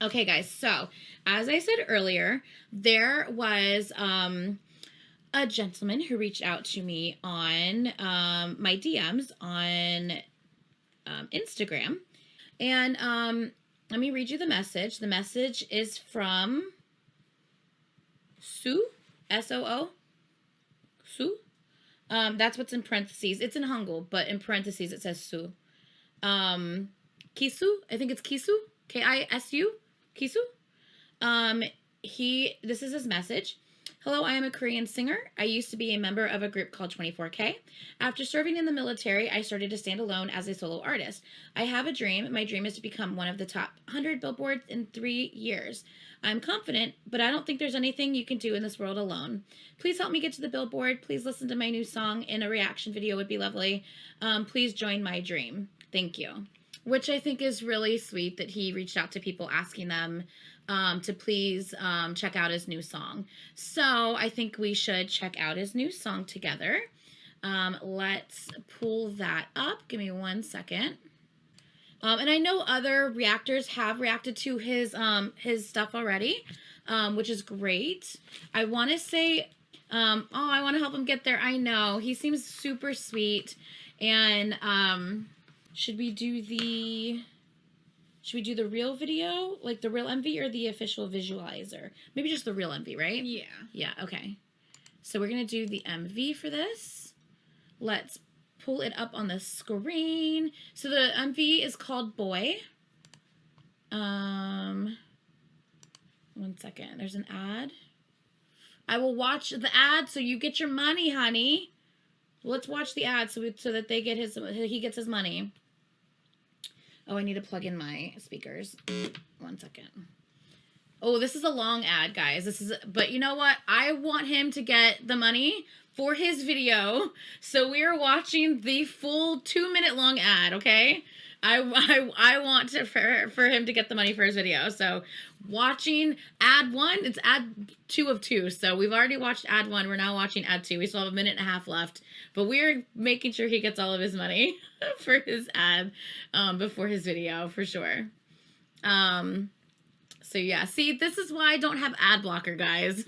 Okay, guys, so as I said earlier, there was a gentleman who reached out to me on my DMs on Instagram. And let me read you the message. The message is from Sue, S-O-O, Sue. That's what's in parentheses. It's in Hangul, but in parentheses it says Sue. Kisu, I think it's Kisu, K-I-S-U, Kisu. This is his message. Hello, I am a Korean singer. I used to be a member of a group called 24K. After serving in the military, I started to stand alone as a solo artist. I have a dream. My dream is to become one of the top 100 billboards in 3 years. I'm confident, but I don't think there's anything you can do in this world alone. Please help me get to the billboard. Please listen to my new song, and a reaction video would be lovely. Please join my dream. Thank you. Which I think is really sweet that he reached out to people asking them to please check out his new song. So I think we should check out his new song together. Let's pull that up. Give me 1 second. And I know other reactors have reacted to his stuff already, which is great. I want to say, I want to help him get there. I know. He seems super sweet. And should we do the real video, like the real MV, or the official visualizer? Maybe just the real MV, right? Yeah. Yeah, okay. So we're going to do the MV for this. Let's pull it up on the screen. So the MV is called Boy. 1 second. There's an ad. I will watch the ad so you get your money, honey. Let's watch the ad so that he gets his money. Oh, I need to plug in my speakers. 1 second. Oh, this is a long ad, guys. But you know what? I want him to get the money for his video. So we are watching the full 2-minute long ad, okay? I want for him to get the money for his video. So watching ad 1, it's ad 2 of 2. So we've already watched ad 1. We're now watching ad 2. We still have 1.5 minutes left, but we're making sure he gets all of his money for his ad before his video for sure. So yeah, see, this is why I don't have ad blocker, guys,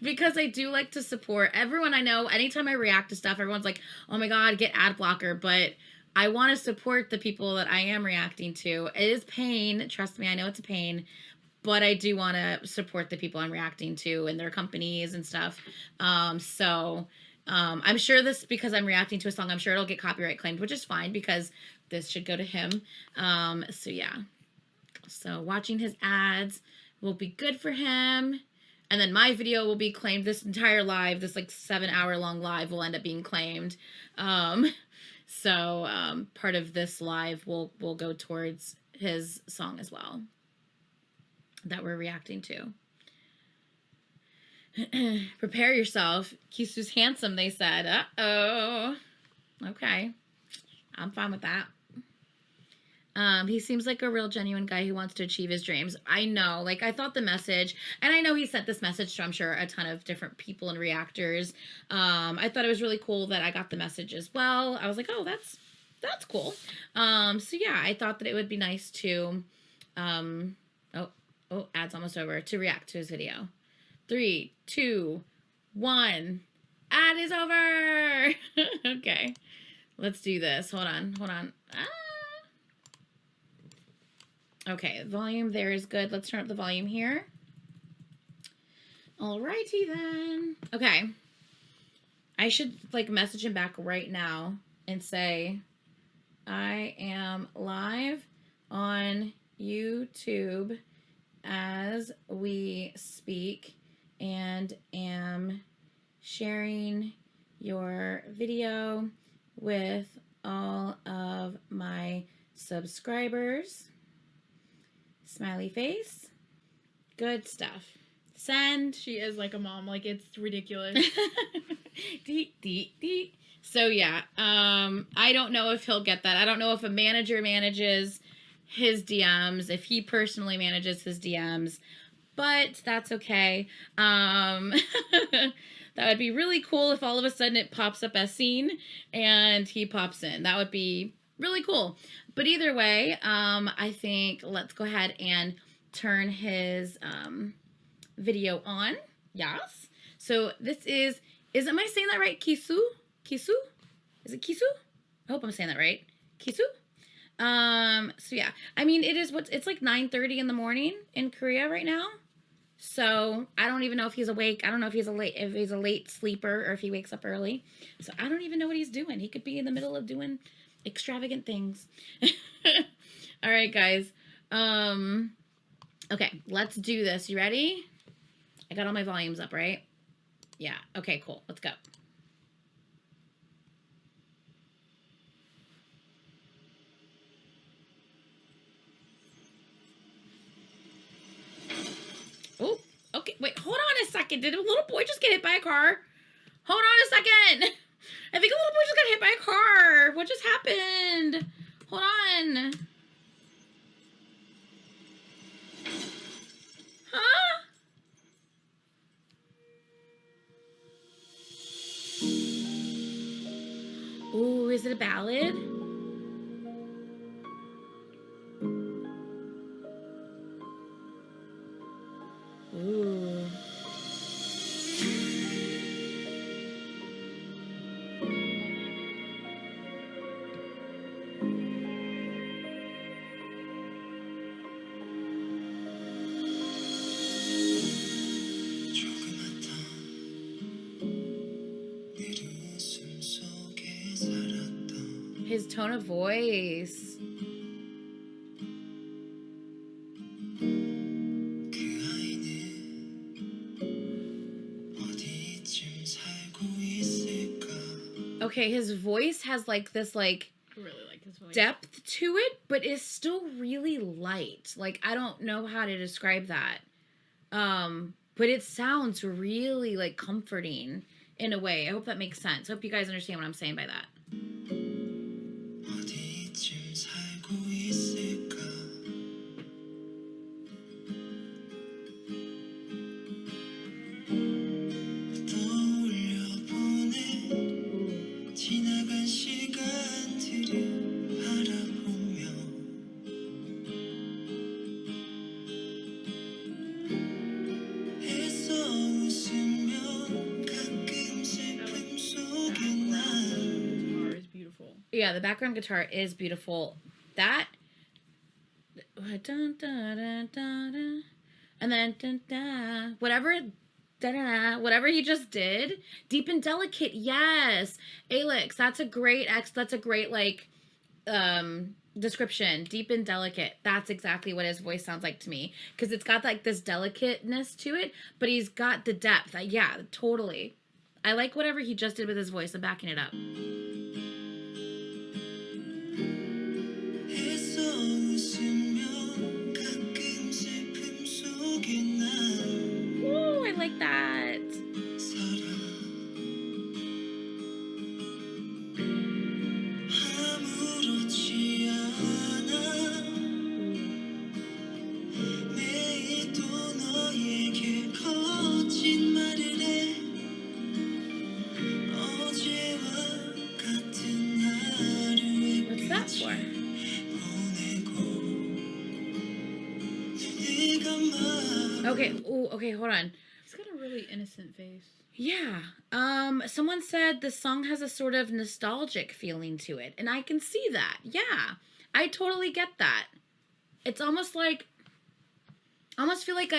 because I do like to support everyone I know. Anytime I react to stuff, everyone's like, oh my God, get ad blocker. But I want to support the people that I am reacting to. It is pain. Trust me, I know it's a pain, but I do want to support the people I'm reacting to and their companies and stuff. I'm sure this, because I'm reacting to a song, I'm sure it'll get copyright claimed, which is fine because this should go to him. So yeah. So watching his ads will be good for him. And then my video will be claimed. This entire live, this like 7-hour long live, will end up being claimed. So part of this live will go towards his song as well that we're reacting to. Prepare yourself. Kisu's handsome, they said. Uh-oh. Okay. I'm fine with that. He seems like a real genuine guy who wants to achieve his dreams. I know, like, I thought the message, and I know he sent this message to, I'm sure, a ton of different people and reactors. I thought it was really cool that I got the message as well. I was like, oh, that's cool. So yeah, I thought that it would be nice to, ad's almost over, to react to his video. 3, 2, 1, ad is over. Okay, let's do this. Hold on. Okay, volume there is good. Let's turn up the volume here. Alrighty then. Okay. I should like message him back right now and say, I am live on YouTube as we speak and am sharing your video with all of my subscribers. Smiley face. Good stuff. Send. She is like a mom. Like, it's ridiculous. So, yeah. I don't know if he'll get that. I don't know if a manager manages his DMs, if he personally manages his DMs, but that's okay. That would be really cool if all of a sudden it pops up as seen and he pops in. That would be really cool. But either way, I think let's go ahead and turn his video on. Yes. So this am I saying that right? Kisu? Kisu? Is it Kisu? I hope I'm saying that right. Kisu? So yeah, I mean, it's like 9:30 in the morning in Korea right now. So I don't even know if he's awake. I don't know if he's a late sleeper or if he wakes up early. So I don't even know what he's doing. He could be in the middle of doing extravagant things. All right, guys. Okay, let's do this. You ready? I got all my volumes up, right? Yeah. Okay, cool. Let's go. Oh, okay. Wait, hold on a second. Did a little boy just get hit by a car? Hold on a second. I think a little boy just got hit by a car. What just happened? Hold on. Huh? Ooh, is it a ballad? Ooh. His tone of voice. Okay, his voice has like this like I really like his voice. depth to it, but is still really light. Like I don't know how to describe that. But it sounds really like comforting in a way. I hope that makes sense. I hope you guys understand what I'm saying by that. Yeah, the background guitar is beautiful. That dun, dun, dun, dun, dun, and then dun, dun, whatever he just did, deep and delicate. Yes, Alex, that's a great like description. Deep and delicate. That's exactly what his voice sounds like to me, because it's got like this delicateness to it, but he's got the depth. Yeah, totally. I like whatever he just did with his voice. I'm backing it up. Ooh, I like that. What's that for? Okay. Ooh, okay, hold on. He's got a really innocent face. Yeah. Someone said the song has a sort of nostalgic feeling to it, and I can see that. Yeah. I totally get that. It's almost like I almost feel like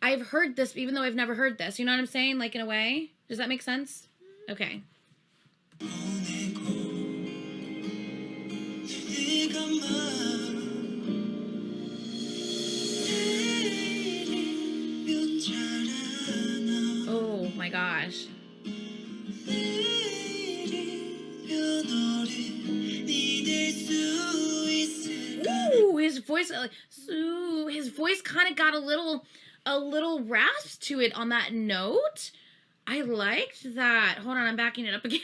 I've heard this even though I've never heard this. You know what I'm saying? Like in a way? Does that make sense? Okay. Oh my gosh. Ooh, his voice his voice kind of got a little rasp to it on that note. I liked that. Hold on, I'm backing it up again.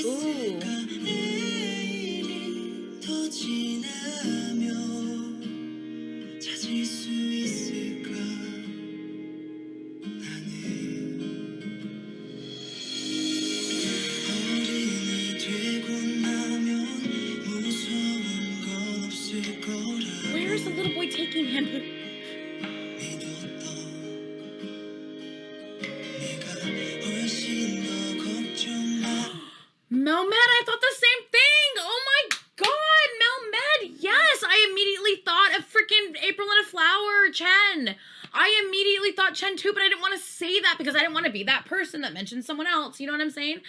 Ooh. Where is the little boy taking him? Melmed, I thought the same thing. Oh my god, Melmed. Yes, I immediately thought of freaking April in a Flower, Chen. I immediately thought Chen too, but I didn't want to say that because I didn't want to be that person that mentioned someone else. You know what I'm saying?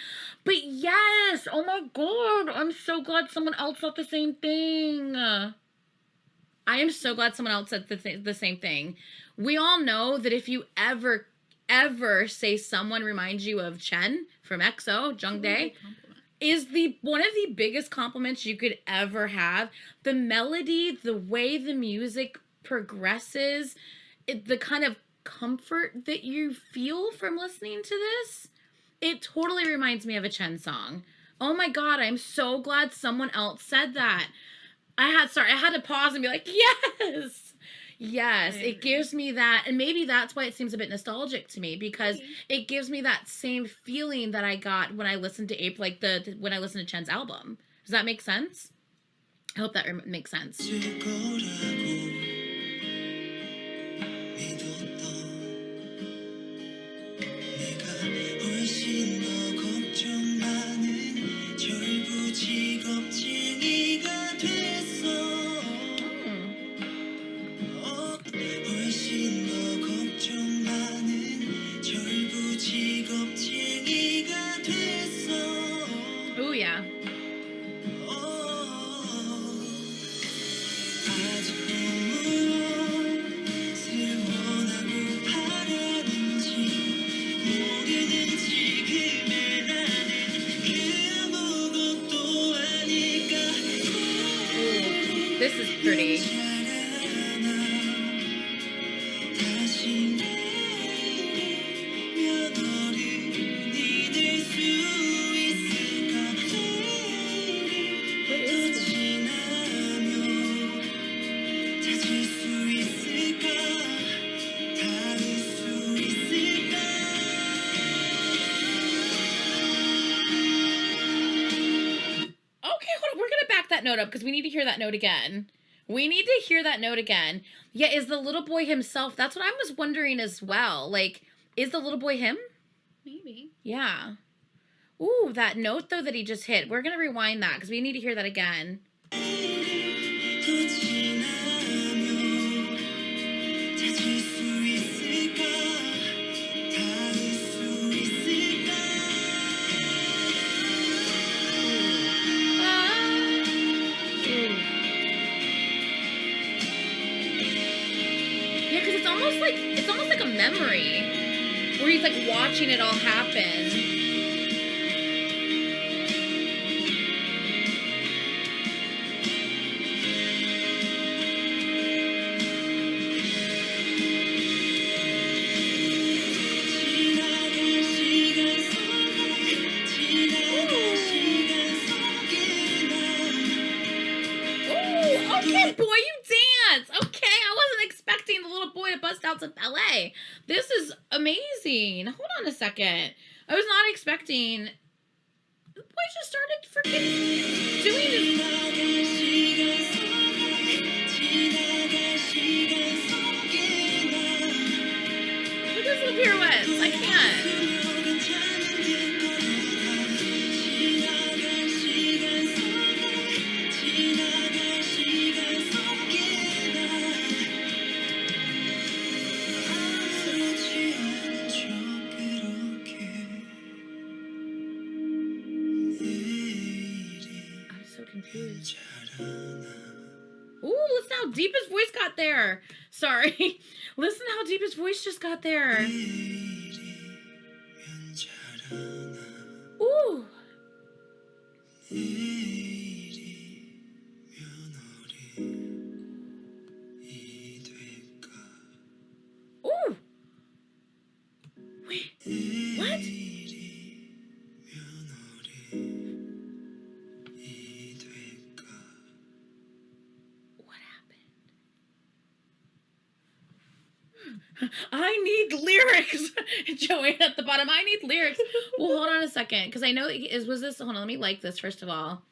But yes, oh my god, I'm so glad someone else thought the same thing. I am so glad someone else said the same thing. We all know that if you ever say someone reminds you of Chen from EXO, Jungdae, is one of the biggest compliments you could ever have. The melody, the way the music progresses, the kind of comfort that you feel from listening to this, it totally reminds me of a Chen song. Oh my god, I'm so glad someone else said that. I had to pause and be like, yes! Yes, it gives me that, and maybe that's why it seems a bit nostalgic to me, because it gives me that same feeling that I got when I listened to April, like when I listened to Chen's album. Does that make sense? I hope that makes sense. Oh yeah. This is pretty. Note up because we need to hear that note again. Yeah, is the little boy himself? That's what I was wondering as well. Like, is the little boy him? Maybe. Yeah. Ooh, that note though that he just hit. We're gonna rewind that because we need to hear that again. It's almost like a memory where he's like watching it all happen. Ooh, okay, boy, you dance. Okay, I wasn't expecting the little boy to bust out some ballet. This is amazing. Hold on a second. I was not expecting. The boy just started freaking doing this. Look at this little pirouettes. I can't. Confused. Ooh, listen how deep his voice got there. Sorry. Listen how deep his voice just got there. Ooh. Ooh. Wait. What? I need lyrics. Joanne at the bottom. I need lyrics. Well, hold on a second, because I know was this. Hold on, let me like this first of all.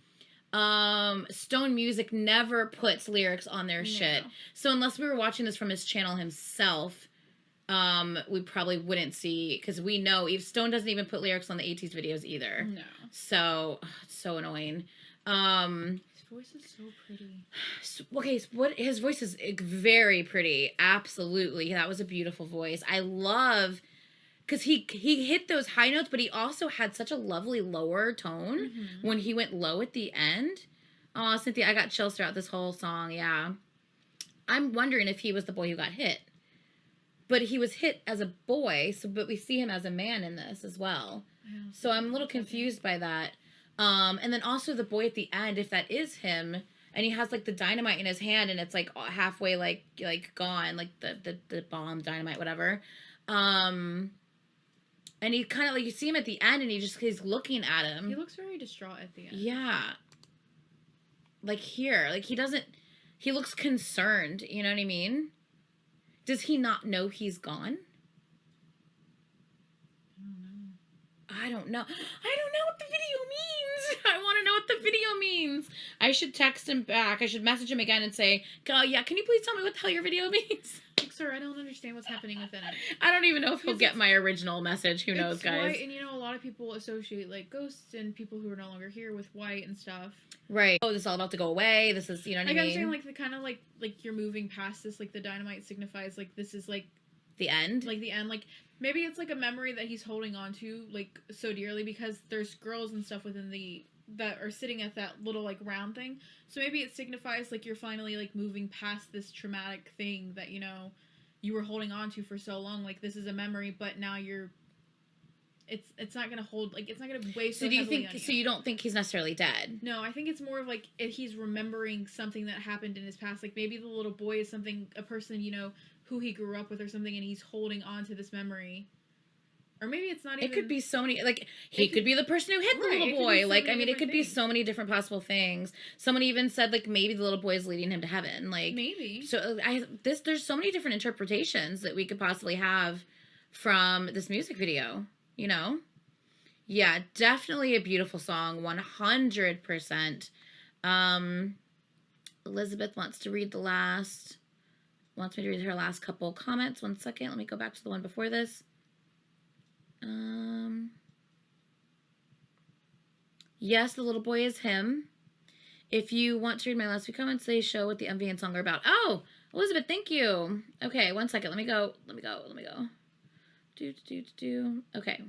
Stone Music never puts lyrics on their shit. So unless we were watching this from his channel himself, we probably wouldn't see, because we know Stone doesn't even put lyrics on the AT's videos either. No. So it's so annoying. His voice is so pretty. Okay, his voice is very pretty. Absolutely, that was a beautiful voice. I love, because he hit those high notes, but he also had such a lovely lower tone when he went low at the end. Oh, Cynthia, I got chills throughout this whole song. Yeah, I'm wondering if he was the boy who got hit. But he was hit as a boy, but we see him as a man in this as well. So I'm a little confused by that. And then also the boy at the end, if that is him, and he has like the dynamite in his hand, and it's like halfway like gone, like the bomb, dynamite, whatever. And he kind of like, you see him at the end, and he's looking at him. He looks very distraught at the end. Yeah. Like here, like he looks concerned. You know what I mean? Does he not know he's gone? I don't know what the video means. I want to know what the video means. I should text him back. I should message him again and say, "Oh yeah, can you please tell me what the hell your video means?" Like, sir, I don't understand what's happening within it. I don't even know if he'll get my original message. Who knows, guys? White, and a lot of people associate like ghosts and people who are no longer here with white and stuff. Right. Oh, this is all about to go away. This is, you know what I mean? I'm saying, like, the kind of like you're moving past this. Like the dynamite signifies like this is like the end. Like the end. Like maybe it's like a memory that he's holding on to like so dearly because there's girls and stuff within that are sitting at that little like round thing. So maybe it signifies like you're finally like moving past this traumatic thing that you were holding on to for so long. Like this is a memory, but now it's not gonna hold, like it's not gonna weigh so heavily on you. So you don't think he's necessarily dead? No, I think it's more of like if he's remembering something that happened in his past. Like maybe the little boy is a person who he grew up with or something, and he's holding on to this memory. Or maybe it's not even... It could be so many... Like, he could be the person who hit the little boy. Like, I mean, it could be so many different possible things. Someone even said, like, maybe the little boy is leading him to heaven. Like... Maybe. So, there's so many different interpretations that we could possibly have from this music video, Yeah, definitely a beautiful song, 100%. Elizabeth wants me to read her last couple comments. 1 second, let me go back to the one before this. Yes, the little boy is him. If you want to read my last few comments, they show what the MV and song are about. Oh, Elizabeth, thank you. Okay, 1 second. Let me go. Okay.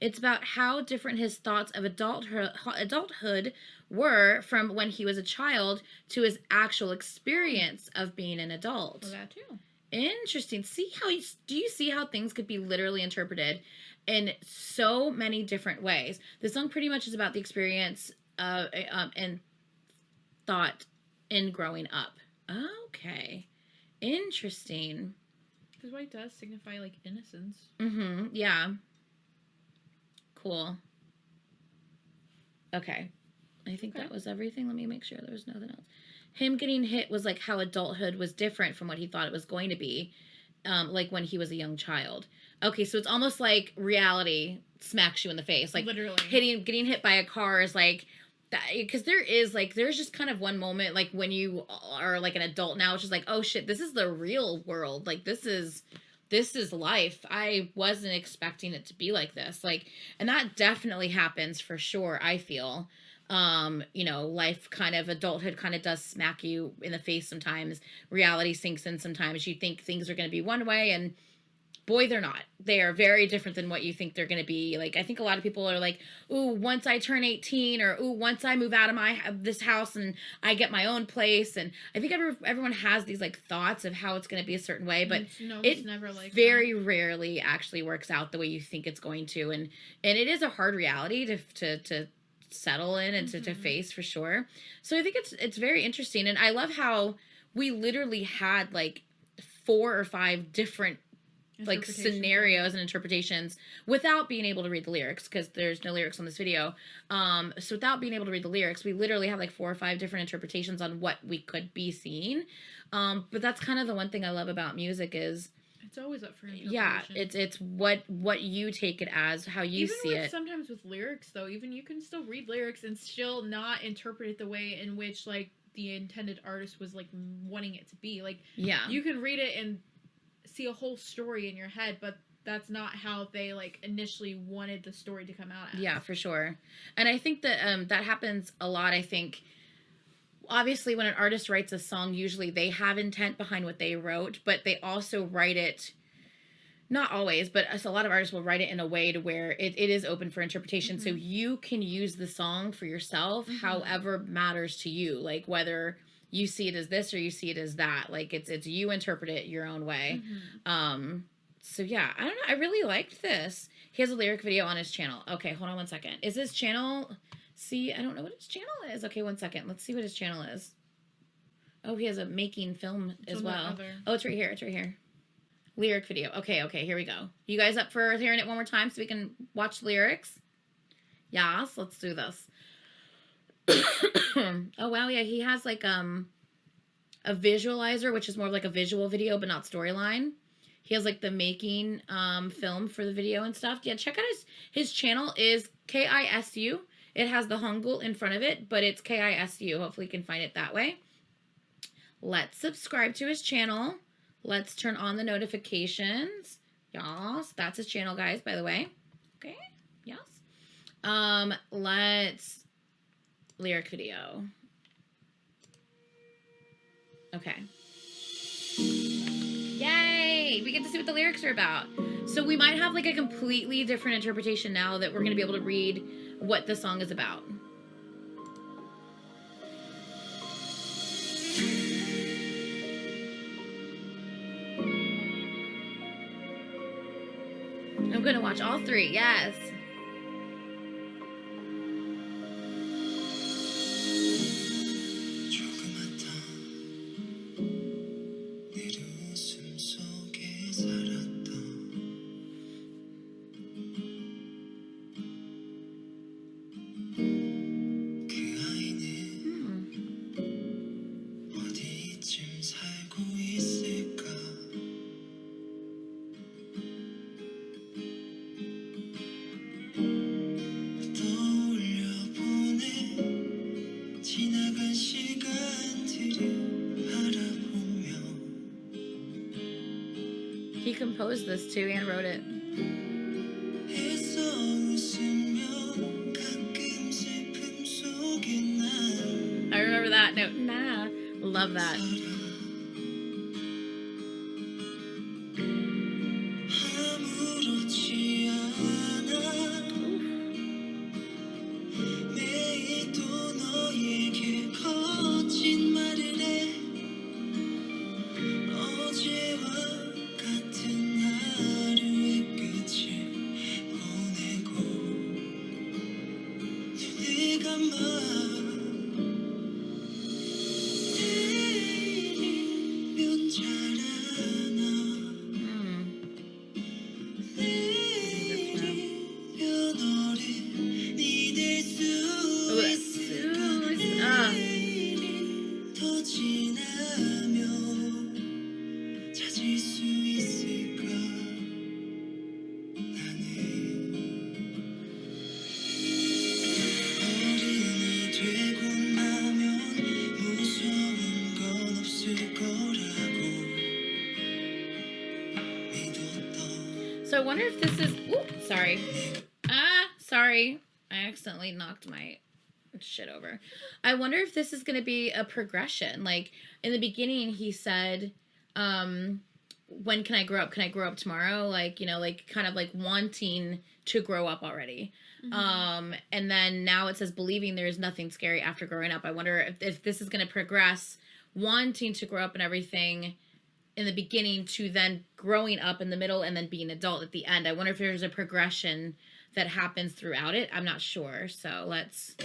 It's about how different his thoughts of adulthood were from when he was a child to his actual experience of being an adult. Well, that too. Interesting. Do you see how things could be literally interpreted in so many different ways? The song pretty much is about the experience and thought in growing up. Okay. Interesting. Because white does signify, like, innocence. Mm-hmm. Yeah. Cool. Okay. I think that was everything. Let me make sure there was nothing else. Him getting hit was like how adulthood was different from what he thought it was going to be, like when he was a young child. Okay, so it's almost like reality smacks you in the face. Like literally. Getting hit by a car is like that, because there's just kind of one moment like when you are like an adult now, it's just like, oh shit, this is the real world. Like this is life. I wasn't expecting it to be like this. Like, and that definitely happens for sure, I feel. Life adulthood kind of does smack you in the face sometimes. Reality sinks in sometimes. You think things are going to be one way, and boy, they're not. They are very different than what you think they're going to be. Like, I think a lot of people are like, ooh, once I turn 18, or ooh, once I move out of this house and I get my own place. And I think everyone has these like thoughts of how it's going to be a certain way, but it's never like very rarely actually works out the way you think it's going to. And it is a hard reality to settle in and to face for sure. So I think it's very interesting, and I love how we literally had like 4 or 5 different like scenarios and interpretations without being able to read the lyrics, because there's no lyrics on this video. So without being able to read the lyrics, we literally have like 4 or 5 different interpretations on what we could be seeing. But that's kind of the one thing I love about music is It's always up for interpretation. Yeah, it's what you take it as, how you even see it. Sometimes with lyrics, though, even you can still read lyrics and still not interpret it the way in which, like, the intended artist was, like, wanting it to be. Like, Yeah. you can read it and see a whole story in your head, but that's not how they, like, initially wanted the story to come out as. Yeah, for sure. And I think that that happens a lot. I think, obviously, when an artist writes a song, usually they have intent behind what they wrote, but they also write it, not always, but a lot of artists will write it in a way to where it is open for interpretation. So you can use the song for yourself however matters to you, like whether you see it as this or you see it as that. Like it's you interpret it your own way. So yeah, I don't know, I really liked this. He has a lyric video on his channel. Okay, hold on one second. Is his channel, see, I don't know what his channel is. Okay, one second, let's see what his channel is. Oh, he has a making film as well. Oh, it's right here, it's right here. Lyric video. Okay, here we go. You guys up for hearing it one more time so we can watch the lyrics? Yes, let's do this. Oh wow, yeah, he has like a visualizer, which is more of like a visual video but not storyline. He has like the making film for the video and stuff. Yeah, check out his channel is Kisu. It has the Hangul in front of it, but it's Kisu. Hopefully you can find it that way. Let's subscribe to his channel. Let's turn on the notifications. Yes, that's his channel, guys, by the way. Okay, yes. Let's lyric video. Okay. Yay! We get to see what the lyrics are about. So we might have like a completely different interpretation now that we're going to be able to read what the song is about. I'm going to watch all three, yes. He composed this too and wrote it. I remember that note. Nah. Love that. So I wonder if this is, sorry. Sorry. I accidentally knocked my shit over. I wonder if this is going to be a progression. Like, in the beginning, he said, when can I grow up? Can I grow up tomorrow? Like, you know, like, kind of like wanting to grow up already. And then now it says believing there is nothing scary after growing up. I wonder if this is going to progress, wanting to grow up and everything in the beginning to then growing up in the middle and then being an adult at the end. I wonder if there's a progression that happens throughout it. I'm not sure. So let's... Yeah,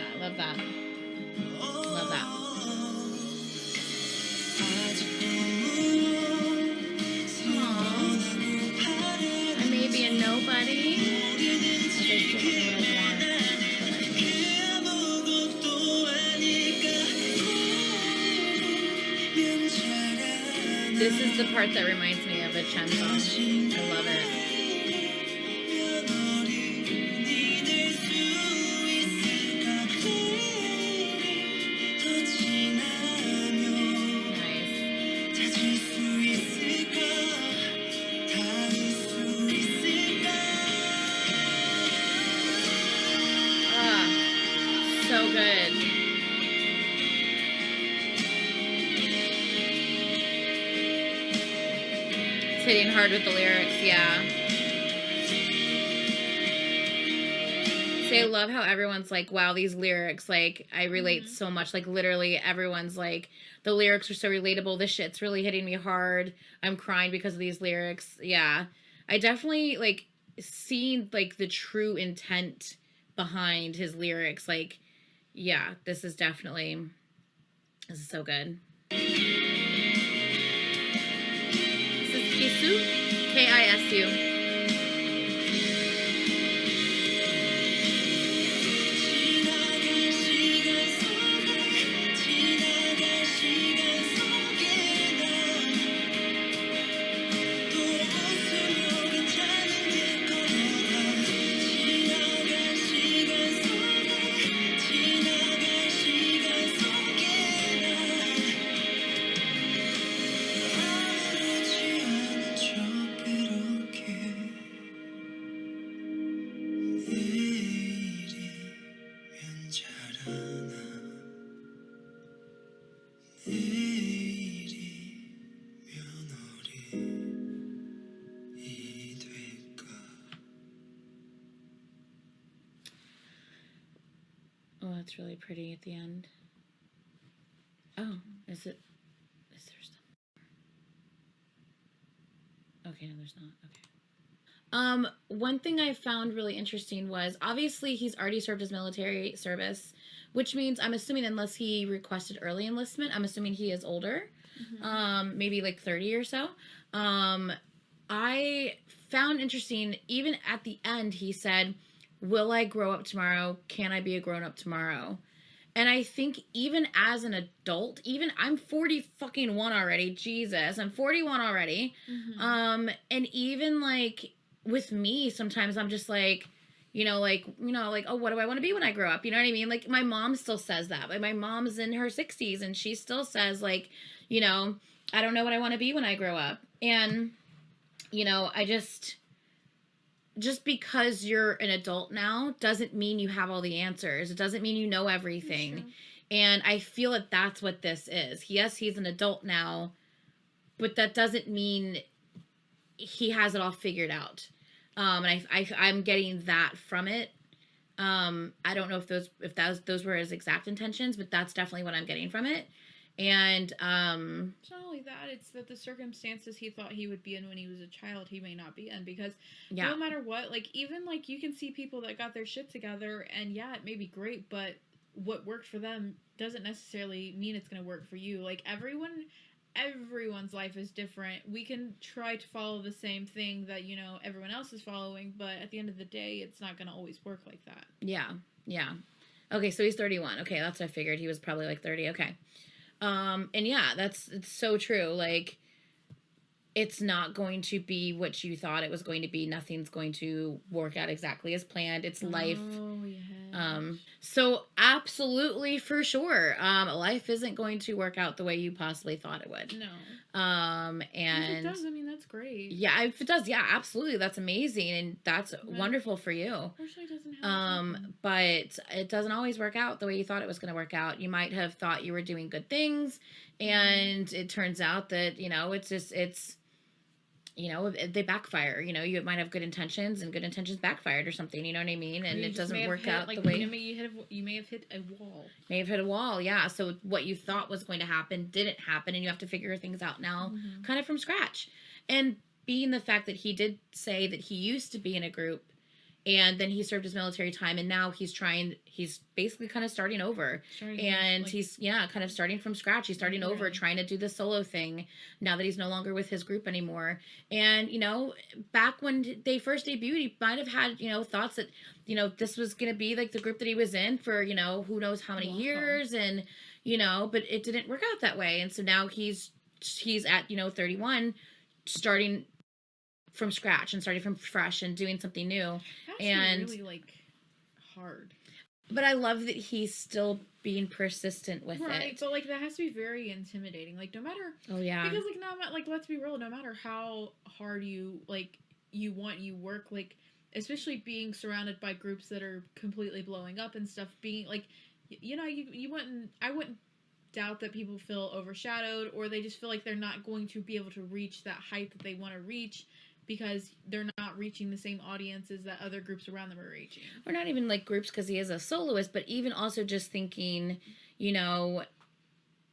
I love that. Love that. Aww. I may be a nobody. This is the part that reminds me of a Chen song. I love it. So good. It's hitting hard with the lyrics, yeah. See, I love how everyone's like, wow, these lyrics, like, I relate so much. Like, literally, everyone's like, the lyrics are so relatable. This shit's really hitting me hard. I'm crying because of these lyrics. Yeah. I definitely, like, seen, like, the true intent behind his lyrics. Like, yeah, this is so good. This is Kisu, Kisu. Oh, that's really pretty at the end. Oh, is there stuff? Okay, no, there's not. Okay. One thing I found really interesting was, obviously he's already served his military service, which means, I'm assuming, unless he requested early enlistment, I'm assuming he is older. Maybe like 30 or so. I found interesting, even at the end, he said, will I grow up tomorrow? Can I be a grown-up tomorrow? And I think even as an adult, even I'm 41 already. Jesus, I'm 41 already. And even like with me, sometimes I'm just like, oh, what do I want to be when I grow up? You know what I mean? Like my mom still says that. Like my mom's in her 60s and she still says like, I don't know what I want to be when I grow up. And, I just because you're an adult now doesn't mean you have all the answers. It doesn't mean you know everything. And I feel that that's what this is. Yes, he's an adult now, but that doesn't mean he has it all figured out. And I'm getting that from it. I don't know if those were his exact intentions, but that's definitely what I'm getting from it. And it's not only that, it's that the circumstances he thought he would be in when he was a child, he may not be in, because no matter what, like even like you can see people that got their shit together and yeah, it may be great, but what worked for them doesn't necessarily mean it's going to work for you. Like everyone's life is different. We can try to follow the same thing that, everyone else is following, but at the end of the day, it's not going to always work like that. Yeah. Okay, so he's 31. Okay, that's what I figured. He was probably like 30. Okay. And yeah, it's so true. Like, it's not going to be what you thought it was going to be. Nothing's going to work out exactly as planned. It's life. Oh, yeah. So absolutely, for sure. Life isn't going to work out the way you possibly thought it would. No. And if it does, I mean, that's great. Yeah, if it does, yeah, absolutely. That's amazing. And that's wonderful for you. Unfortunately, it doesn't happen. But it doesn't always work out the way you thought it was going to work out. You might have thought you were doing good things, and it turns out that, they backfire. You might have good intentions and good intentions backfired or something, you know what I mean? And it doesn't work out the way you may have hit a wall. May have hit a wall, yeah. So what you thought was going to happen didn't happen, and you have to figure things out now kind of from scratch. And being the fact that he did say that he used to be in a group and then he served his military time, and now he's basically kind of starting over. He's kind of starting from scratch. He's starting over, trying to do the solo thing now that he's no longer with his group anymore. And, back when they first debuted, he might have had, thoughts that, this was going to be like the group that he was in for, who knows how many years, and, but it didn't work out that way. And so now he's he's at, 31, starting from scratch and starting from fresh and doing something new. That's and really like hard. But I love that he's still being persistent with Right, it. but like that has to be very intimidating. Like no matter. Oh yeah. Because like no, like let's be real. No matter how hard you work, like especially being surrounded by groups that are completely blowing up and stuff. Being like, you wouldn't. I wouldn't doubt that people feel overshadowed or they just feel like they're not going to be able to reach that height that they want to reach because they're not reaching the same audiences that other groups around them are reaching. Or not even like groups because he is a soloist, but even also just thinking,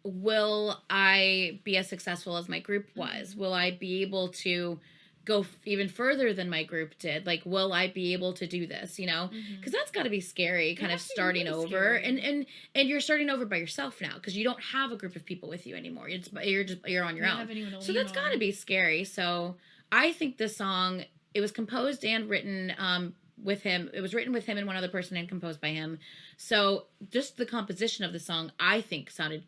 will I be as successful as my group was? Will I be able to go even further than my group did? Like, will I be able to do this, because that's got to be scary, kind of starting really over. scary. And you're starting over by yourself now because you don't have a group of people with you anymore. You're on your You don't own. have anyone to So lean that's got to on. be scary. So I think this song, it was composed and written with him. It was written with him and one other person and composed by him. So just the composition of the song, I think, sounded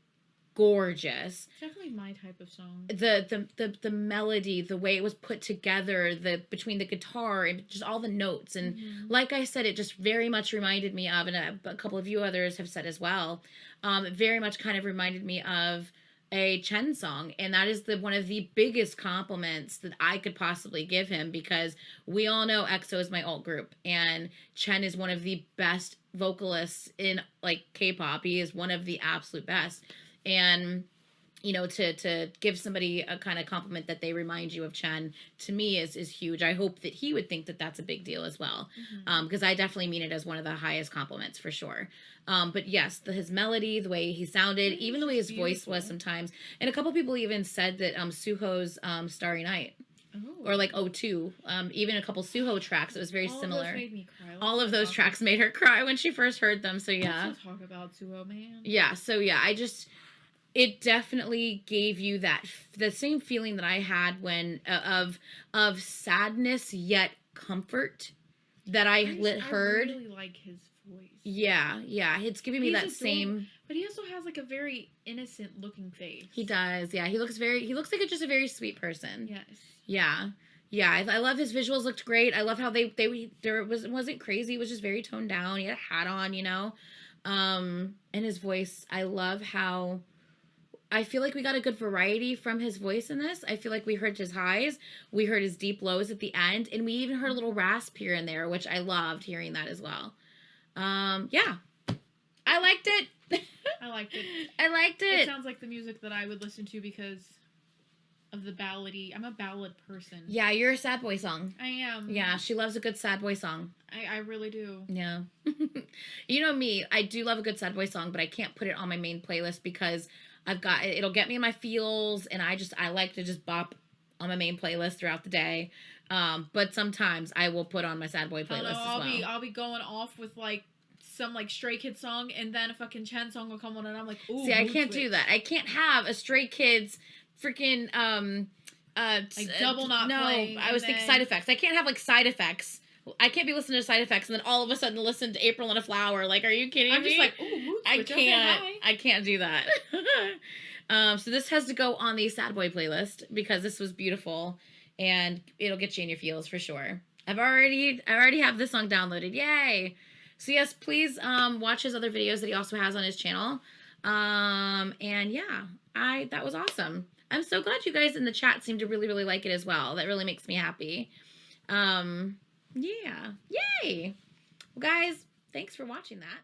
gorgeous. It's definitely my type of song. The melody, the way it was put together, between the guitar and just all the notes, and like I said, it just very much reminded me of, and a couple of you others have said as well, it very much kind of reminded me of a Chen song, and that is one of the biggest compliments that I could possibly give him, because we all know EXO is my alt group, and Chen is one of the best vocalists in like K-pop. He is one of the absolute best. And to give somebody a kind of compliment that they remind you of Chen, to me is huge. I hope that he would think that that's a big deal as well, because I definitely mean it as one of the highest compliments for sure. But yes, his melody, the way he sounded, even the way his voice was sometimes, and a couple people even said that Suho's Starry Night. Oh. Or like O2, even a couple Suho tracks, it was very similar. All of those made me cry. All of those tracks made her cry when she first heard them. So yeah. Let's not talk about Suho, man. Yeah. So yeah, it definitely gave you the same feeling that I had when of sadness yet comfort that I heard. I really like his voice. Yeah, it's giving me that same. But he also has like a very innocent looking face. He does. Yeah, he looks like just a very sweet person. Yes. Yeah. I love his visuals. Looked great. I love how wasn't crazy. It was just very toned down. He had a hat on, and his voice. I love how. I feel like we got a good variety from his voice in this. I feel like we heard his highs, we heard his deep lows at the end, and we even heard a little rasp here and there, which I loved hearing that as well. Yeah. I liked it. I liked it. I liked it. It sounds like the music that I would listen to because of the ballady. I'm a ballad person. Yeah, you're a sad boy song. I am. Yeah, she loves a good sad boy song. I really do. Yeah. You know me, I do love a good sad boy song, but I can't put it on my main playlist because it'll get me in my feels, and I like to just bop on my main playlist throughout the day. But sometimes I will put on my sad boy playlist as well. I'll be going off with like some like Stray Kids song, and then a fucking Chen song will come on, and I'm like, ooh. See, I can't do that. I can't have a Stray Kids freaking like double not playing. No, I was thinking side effects. I can't have like side effects. I can't be listening to side effects and then all of a sudden listen to April and a Flower. Like, are you kidding me? I'm just like, ooh, mood switch. I can't do that. So this has to go on the sad boy playlist because this was beautiful and it'll get you in your feels for sure. I already have this song downloaded. Yay! So yes, please watch his other videos that he also has on his channel. And yeah, that was awesome. I'm so glad you guys in the chat seem to really, really like it as well. That really makes me happy. Yeah. Yay! Well, guys, thanks for watching that.